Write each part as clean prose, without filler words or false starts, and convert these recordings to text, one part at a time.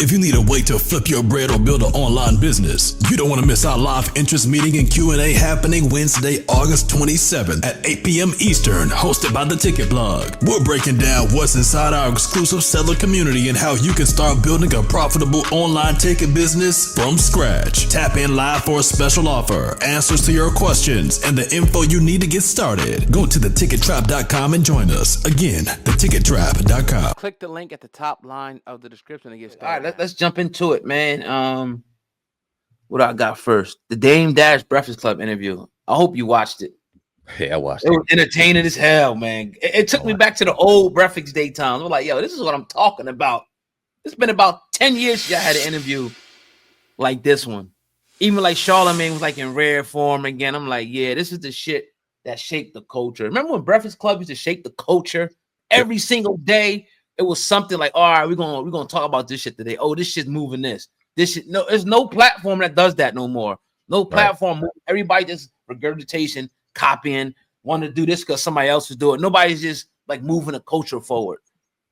If you need a way to flip your bread or build an online business, you don't want to miss our live interest meeting and Q&A happening Wednesday, August 27th at 8 p.m. Eastern, hosted by The Ticket Blog. We're breaking down what's inside our exclusive seller community and how you can start building a profitable online ticket business from scratch. Tap in live for a special offer, answers to your questions, and the info you need to get started. Go to thetickettrap.com and join us. Again, thetickettrap.com. Click the link at the top line of the description to get started. All right, let's jump into it, man. What I got first? The Dame Dash Breakfast Club interview. I hope you watched it. Yeah, I watched it. It was entertaining as hell, man. It took me back to the old Breakfast Day times. I'm like, yo, this is what I'm talking about. It's been about 10 years since I had an interview like this one. Even like Charlamagne was like in rare form again. I'm like, yeah, this is the shit that shaped the culture. Remember when Breakfast Club used to shape the culture every single day? It was something like, all right, we're gonna talk about this shit today. Oh, this shit's moving this. This shit, no, there's no platform that does that no more. No platform. Right. Everybody just regurgitation, copying, want to do this because somebody else is doing it. Nobody's just like moving the culture forward.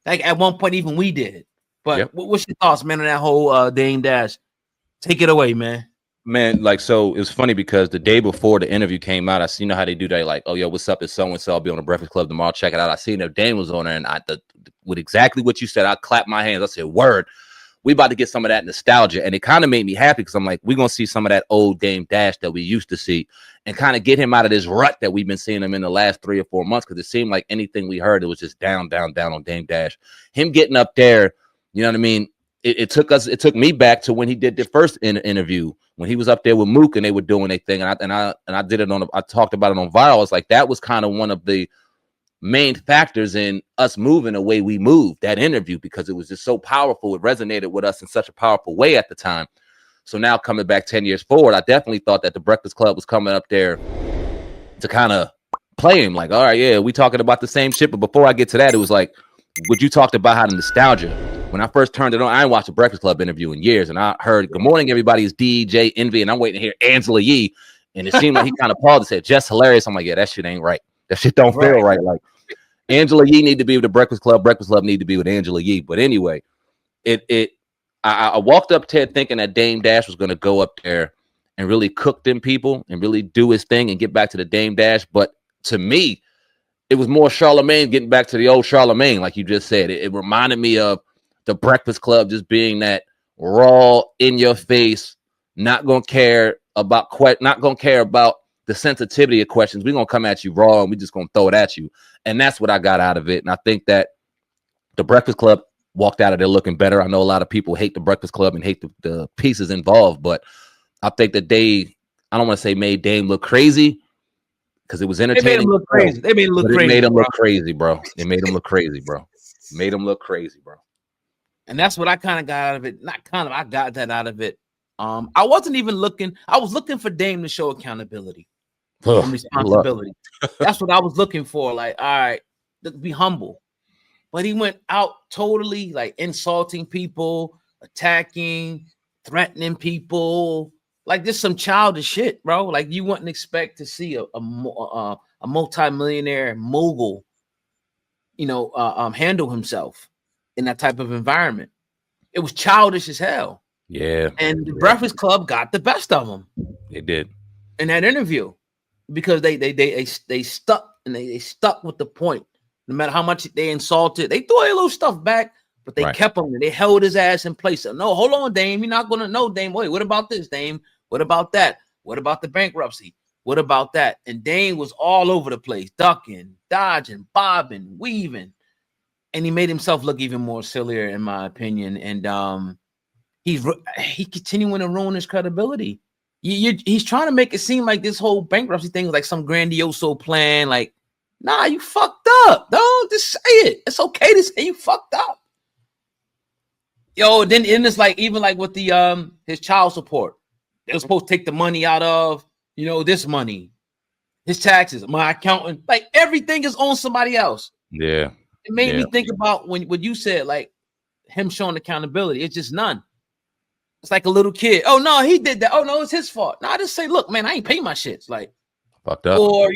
Like at one point, even we did it. But what's your thoughts, man, on that whole Dame Dash? Take it away, man. Man, like, so it was funny because the day before the interview came out, I seen how they do that. Like, oh, yo, what's up? It's so-and-so. I'll be on the Breakfast Club tomorrow. Check it out. I seen that Dame was on there, and with exactly what you said, I clapped my hands. I said, word, we about to get some of that nostalgia. And it kind of made me happy because I'm like, we're going to see some of that old Dame Dash that we used to see and kind of get him out of this rut that we've been seeing him in the last 3 or 4 months, because it seemed like anything we heard, it was just down on Dame Dash. Him getting up there, you know what I mean? It took me back to when he did the first interview, when he was up there with Mook and they were doing their thing. And I did it I talked about it on Viral. I was like, that was kind of one of the main factors in us moving the way we moved, that interview, because it was just so powerful. It resonated with us in such a powerful way at the time. So now coming back 10 years forward, I definitely thought that the Breakfast Club was coming up there to kind of play him like, all right, yeah, we talking about the same shit. But before I get to that, it was like what you talked about, how the nostalgia. When I first turned it on, I ain't watched a Breakfast Club interview in years, and I heard "Good morning, everybody." Is DJ Envy, and I'm waiting to hear Angela Yee, and it seemed like he kind of paused and said, "Just hilarious." I'm like, yeah, that shit ain't right. That shit don't feel right. Like Angela Yee need to be with the Breakfast Club. Breakfast Club need to be with Angela Yee. But anyway, I walked up Ted thinking that Dame Dash was going to go up there and really cook them people and really do his thing and get back to the Dame Dash. But to me, it was more Charlamagne getting back to the old Charlamagne, like you just said. It reminded me of the Breakfast Club just being that raw, in your face, not gonna care about the sensitivity of questions. We're gonna come at you raw and we're just gonna throw it at you. And that's what I got out of it. And I think that the Breakfast Club walked out of there looking better. I know a lot of people hate the Breakfast Club and hate the pieces involved, but I think that I don't want to say made Dame look crazy, because it was entertaining. They made him look crazy. It made him look crazy, bro. It made him look crazy, bro. Made him look crazy, bro. And that's what I kind of got out of it. I got that out of it. I wasn't even looking. I was looking for Dame to show accountability and responsibility. That's what I was looking for. Like, all right, be humble. But he went out totally like insulting people, attacking, threatening people, like just some childish shit, bro. Like you wouldn't expect to see a multi-millionaire mogul, handle himself in that type of environment. It was childish as hell. Yeah. And the Breakfast Club got the best of them. They did. In that interview, because they stuck and they stuck with the point. No matter how much they insulted, they threw a little stuff back, but they kept him and they held his ass in place. So, no, hold on, Dame. You're not gonna know, Dame. Wait, what about this, Dame? What about that? What about the bankruptcy? What about that? And Dame was all over the place, ducking, dodging, bobbing, weaving. And he made himself look even more sillier, in my opinion. And he's continuing to ruin his credibility. He's trying to make it seem like this whole bankruptcy thing is like some grandioso plan. Like, nah, you fucked up. Don't just say it. It's okay to say you fucked up. Yo, then it's like even like with the his child support, they were supposed to take the money out of this money, his taxes, my accountant, like everything is on somebody else. Yeah. It made me think about what you said, like him showing accountability. It's just none. It's like a little kid. Oh no, he did that. Oh no, it's his fault. No, I just say, look, man, I ain't pay my shits. Like fucked up. Or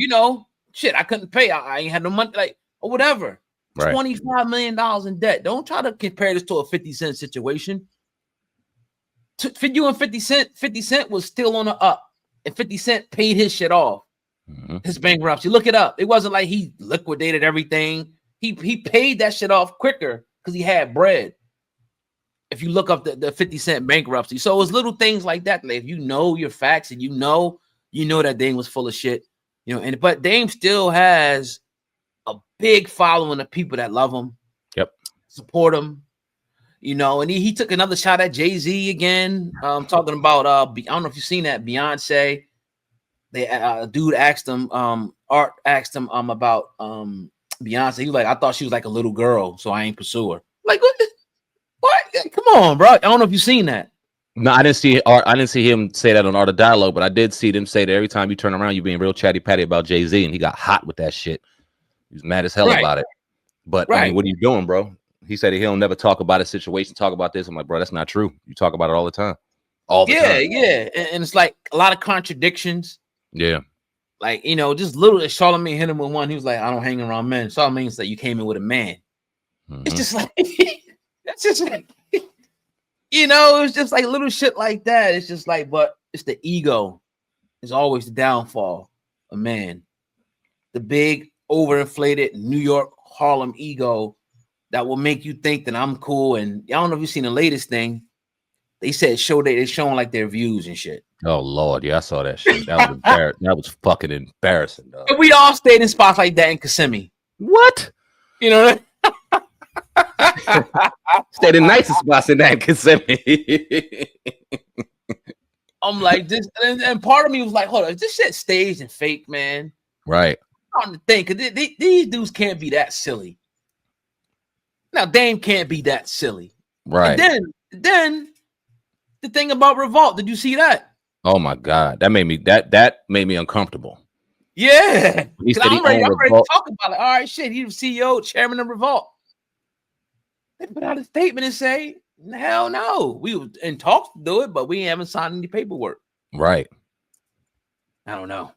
shit, I couldn't pay. I ain't had no money, like, or whatever. Right. $25 million in debt. Don't try to compare this to a 50 Cent situation. For you and 50 Cent was still on the up, and 50 Cent paid his shit off. His bankruptcy. Look it up. It wasn't like he liquidated everything. He paid that shit off quicker because he had bread. If you look up the 50 Cent bankruptcy. So it was little things like that. Like if you know your facts and you know that Dame was full of shit, but Dame still has a big following of people that love him. Yep. Support him. And he took another shot at Jay-Z again. Talking about I don't know if you've seen that Beyonce. They dude asked him, Art asked him about Beyonce. He was like, I thought she was like a little girl, so I ain't pursue her. Like what? Come on, bro. I don't know if you've seen that. No, I didn't see Art. I didn't see him say that on Art of Dialogue, but I did see them say that every time you turn around, you being real chatty patty about Jay-Z, and he got hot with that shit. He was mad as hell about it. But I mean, what are you doing, bro? He said he'll never talk about a situation, talk about this. I'm like, bro, that's not true. You talk about it all the time. All the time. Yeah. And it's like a lot of contradictions. Yeah. Like, just little Charlamagne hit him with one. He was like, I don't hang around men. Charlamagne said you came in with a man. It's just like that's just like it's just like little shit like that. It's just like, but it's the ego. It's always the downfall of man. The big overinflated New York Harlem ego that will make you think that I'm cool. And I don't know if you've seen the latest thing. They said they're showing like their views and shit. Oh Lord, yeah, I saw that shit. That was that was fucking embarrassing, dog. And we all stayed in spots like that in Kissimmee. What? You know what Stayed in nicest spots in that Kissimmee. I'm like this, and part of me was like, hold on, is this shit staged and fake, man? Right. I'm to think, because these dudes can't be that silly. Now, Dame can't be that silly. Right. And then the thing about Revolt, did you see that? Oh my God. That made me uncomfortable. Yeah. He said I'm ready to talk about it. All right, shit. He's the CEO, chairman of Revolt. They put out a statement and say, hell no. We were in talks to do it, but we haven't signed any paperwork. Right. I don't know.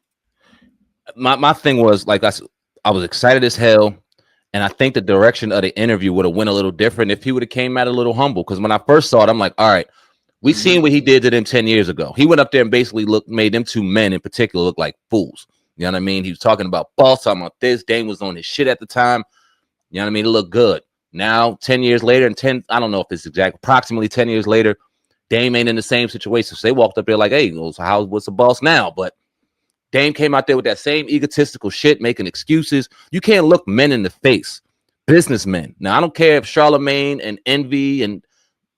My thing was like I was excited as hell. And I think the direction of the interview would have went a little different if he would have came out a little humble. Because when I first saw it, I'm like, all right, we seen what he did to them 10 years ago. He went up there and basically made them two men in particular look like fools. You know what I mean? He was talking about boss, talking about this. Dame was on his shit at the time. You know what I mean? It looked good. Now, 10 years later, I don't know if it's exact, approximately 10 years later, Dame ain't in the same situation. So they walked up there like, hey, so what's the boss now? But Dame came out there with that same egotistical shit, making excuses. You can't look men in the face, businessmen. Now, I don't care if Charlamagne and Envy, and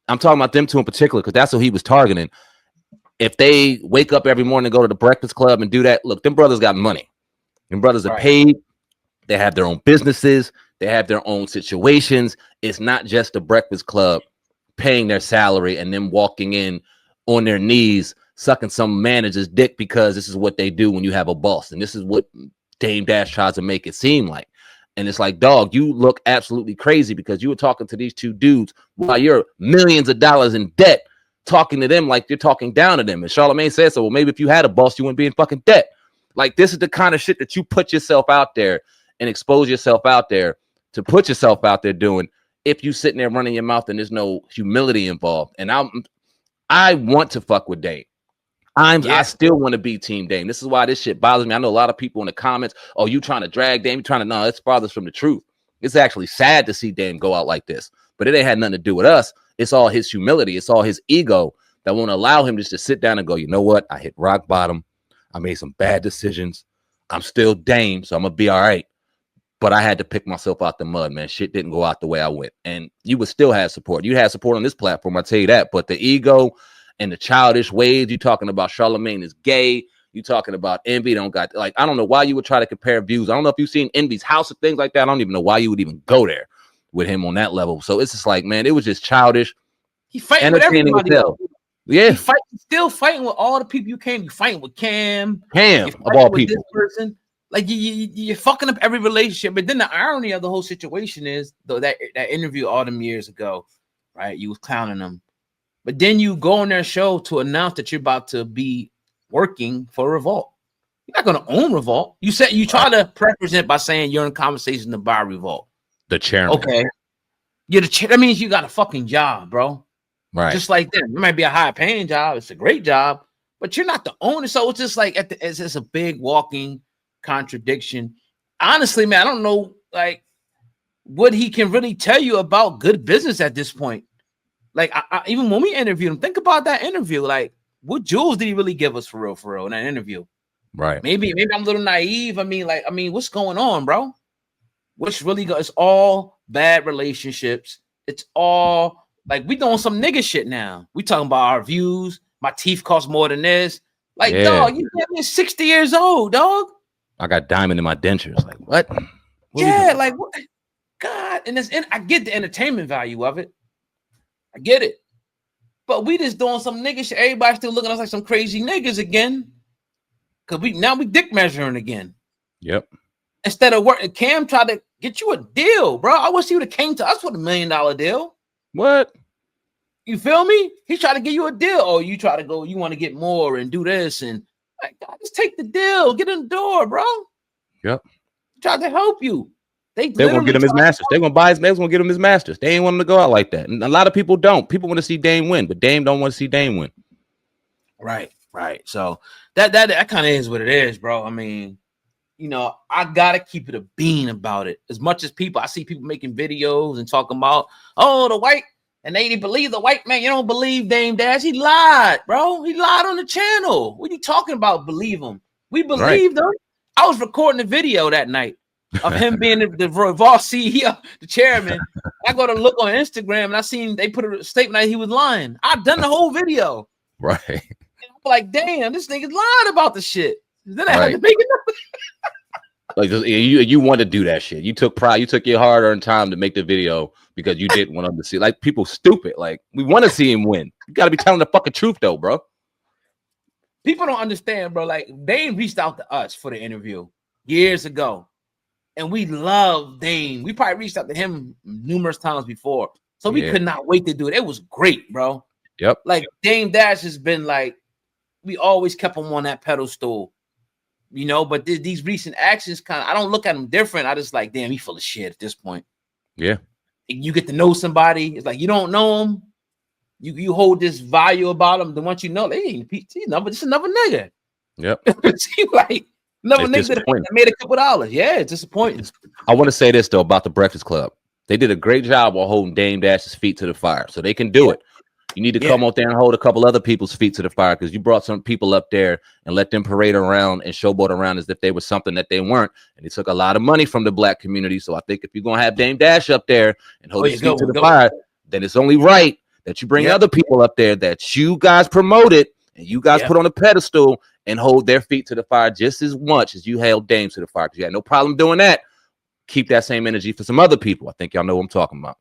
I'm talking about them two in particular, because that's who he was targeting. If they wake up every morning and go to the Breakfast Club and do that, look, them brothers got money. Them brothers are paid. They have their own businesses. They have their own situations. It's not just the Breakfast Club paying their salary and them walking in on their knees, sucking some manager's dick because this is what they do when you have a boss. And this is what Dame Dash tries to make it seem like. And it's like, dog, you look absolutely crazy because you were talking to these two dudes while you're millions of dollars in debt, talking to them like you're talking down to them. And Charlamagne said, so, well, maybe if you had a boss, you wouldn't be in fucking debt. Like, this is the kind of shit that you put yourself out there and expose yourself out there to put yourself out there doing if you sitting there running your mouth and there's no humility involved. And I want to fuck with Dame. I still want to be Team Dame. This is why this shit bothers me. I know a lot of people in the comments, oh, you trying to drag Dame? You trying to, no, it's farthest from the truth. It's actually sad to see Dame go out like this, but it ain't had nothing to do with us. It's all his humility. It's all his ego that won't allow him just to sit down and go, you know what? I hit rock bottom. I made some bad decisions. I'm still Dame, so I'm going to be all right. But I had to pick myself out the mud, man. Shit didn't go out the way I went. And you would still have support. You had support on this platform, I'll tell you that. But the ego and the childish ways, you talking about Charlamagne is gay. You talking about Envy don't got, like, I don't know why you would try to compare views. I don't know if you've seen Envy's house or things like that. I don't even know why you would even go there with him on that level. So it's just like, man, it was just childish. He fighting with everybody. Yeah. Still fighting with all the people you came. You fighting with Cam of all people. This person. Like you're fucking up every relationship. But then the irony of the whole situation is, though, that interview all them years ago, right? You was clowning them, but then you go on their show to announce that you're about to be working for Revolt. You're not going to own Revolt. You said you try to represent by saying you're in conversation to buy Revolt. The chairman. Okay, you're the chair. That means you got a fucking job, bro. Right. Just like them. It might be a high paying job. It's a great job, but you're not the owner. So it's just like it's just a big walking contradiction. Honestly, man, I don't know like what he can really tell you about good business at this point. Like even when we interviewed him, think about that interview. Like, what jewels did he really give us for real in that interview? Right. Maybe I'm a little naive. I mean, what's going on, bro? What's really good? It's all bad relationships. It's all like we doing some nigga shit now. We talking about our views. My teeth cost more than this. Like, dog, you get me 60 years old, dog. I got diamond in my dentures. Like, what? Yeah, like what? God, and I get the entertainment value of it. I get it. But we just doing some nigga shit. Everybody still looking at us like some crazy niggas again. Cause we dick measuring again. Yep. Instead of working, Cam tried to get you a deal, bro. I wish he would have came to us with $1 million deal. What? You feel me? He tried to give you a deal. Oh, you try to go, you want to get more and do this. And like, God, just take the deal. Get in the door, bro. Yep. He tried to help you. They're gonna get him his masters. They're gonna buy his. They're gonna get him his masters. They ain't want him to go out like that. And a lot of people don't. People want to see Dame win, but Dame don't want to see Dame win. Right. So that kind of is what it is, bro. I mean, you know, I gotta keep it a bean about it. As much as I see people making videos and talking about, oh, the white, and they didn't believe the white man. You don't believe Dame Dash. He lied, bro. He lied on the channel. What are you talking about? Believe him. We believed him. I was recording a video that night of him being the Revolt CEO, the chairman. I go to look on Instagram and I seen they put a statement that he was lying. I've done the whole video. Right. And I'm like, damn, this nigga's lying about the shit. Then I had to make it up. Like you want to do that shit. You took pride. You took your hard-earned time to make the video because you didn't want him to see. Like, people stupid. Like, we want to see him win. You got to be telling the fucking truth though, bro. People don't understand, bro. Like, Dame reached out to us for the interview years ago. And we love Dame. We probably reached out to him numerous times before. So we could not wait to do it. It was great, bro. Yep. Like, Dame Dash has been like, we always kept him on that pedestal, you know, but these recent actions I don't look at him different. I just like, damn, he full of shit at this point. Yeah. You get to know somebody. It's like, you don't know him. You hold this value about him. Then once you know, he's just another nigga. Yep. See, like, another nigga that made a couple dollars. Yeah, it's disappointing. I want to say this though about the Breakfast Club. They did a great job of holding Dame Dash's feet to the fire, so they can do it. You need to come out there and hold a couple other people's feet to the fire, because you brought some people up there and let them parade around and showboat around as if they were something that they weren't. And they took a lot of money from the black community. So I think if you're going to have Dame Dash up there and hold his feet to the fire, then it's only right that you bring other people up there that you guys promoted and you guys put on a pedestal and hold their feet to the fire just as much as you held Dame to the fire. Because you had no problem doing that. Keep that same energy for some other people. I think y'all know what I'm talking about.